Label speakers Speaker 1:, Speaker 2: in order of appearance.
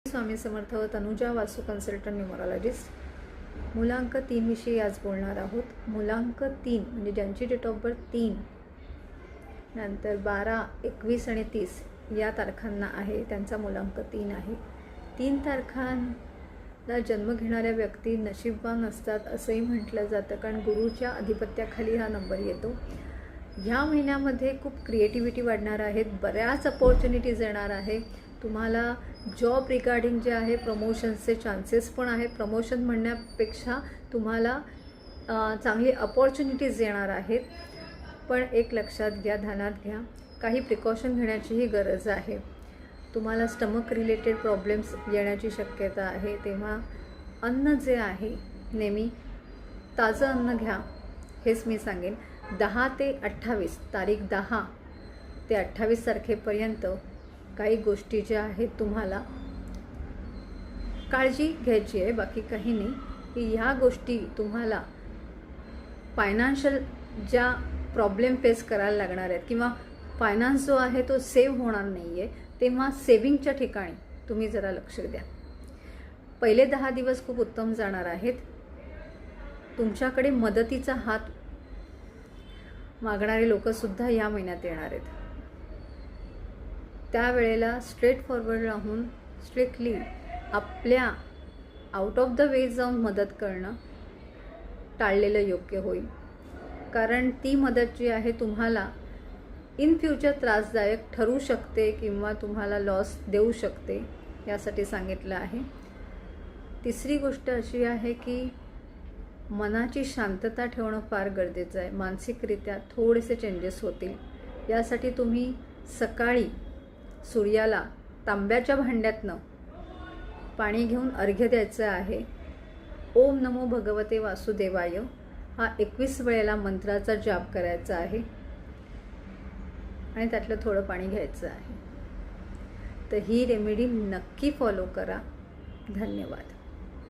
Speaker 1: स्वामी समर्थ. तनुजा वास्तु consultant numerologist. मुलांक 3 विषयी आज बोलणार आहोत. मुलांक 3 म्हणजे ज्यांची डेट ऑफ बर्थ 3 नंतर 12, 21 आणि 30 या तारखांना आहे त्यांचा मुलांक 3 आहे. 3 तारखांना जन्म घेणाऱ्या व्यक्ती नशीबवान असतात असंही म्हटलं जातं, कारण गुरुच्या अधिपत्याखाली हा नंबर येतो. ह्या महिन्यामध्ये खूप क्रिएटिव्हिटी वाढणार आहेत, बऱ्याच अपॉर्च्युनिटीज येणार आहे. तुम्हाला जॉब रिगार्डिंग जे आहे प्रमोशन्सचे चान्सेस पण आहे. प्रमोशन म्हणण्यापेक्षा तुम्हाला चांगली अपॉर्च्युनिटीज येणार आहेत. पण एक लक्षात घ्या, ध्यानात घ्या, काही प्रिकॉशन घेण्याचीही गरज आहे. तुम्हाला स्टमक रिलेटेड प्रॉब्लेम्स येण्याची शक्यता आहे. तेव्हा अन्न जे आहे नेहमी ताजं अन्न घ्या, हेच मी सांगेन. 10 ते 28 तारीख 10 ते 28 तारखेपर्यंत काही गोष्टी ज्या आहेत तुम्हाला काळजी घ्यायची आहे, बाकी काही नाही. की ह्या गोष्टी तुम्हाला फायनान्शियल ज्या प्रॉब्लेम फेस करायला लागणार आहेत किंवा फायनान्स जो आहे तो सेव्ह होणार नाही आहे, तेव्हा सेविंगच्या ठिकाणी तुम्ही जरा लक्ष द्या. पहिले 10 दिवस खूप उत्तम जाणार आहेत. तुमच्याकडे मदतीचा हात मागणारे लोकसुद्धा या महिन्यात येणार आहेत. त्यावेळेला स्ट्रेट फॉरवर्ड राहून स्ट्रिक्टली आपल्या आउट ऑफ द वे जाऊन मदत करणं टाळलेलं योग्य होईल, कारण ती मदत जी आहे तुम्हाला इन फ्युचर त्रासदायक ठरू शकते किंवा तुम्हाला लॉस देऊ शकते, यासाठी सांगितलं आहे. तिसरी गोष्ट अशी आहे की मनाची शांतता ठेवणं फार गरजेचं आहे. मानसिकरित्या थोडेसे चेंजेस होतील. यासाठी तुम्ही सकाळी सूर्याला तांब्याच्या भांड्यातनं पाणी घेऊन अर्घ्य द्यायचं आहे. ओम नमो भगवते वासुदेवाय हा 21 वेळेला मंत्राचा जाप करायचा आहे आणि त्यातलं थोडं पाणी घ्यायचं आहे. तर ही रेमेडी नक्की फॉलो करा. धन्यवाद.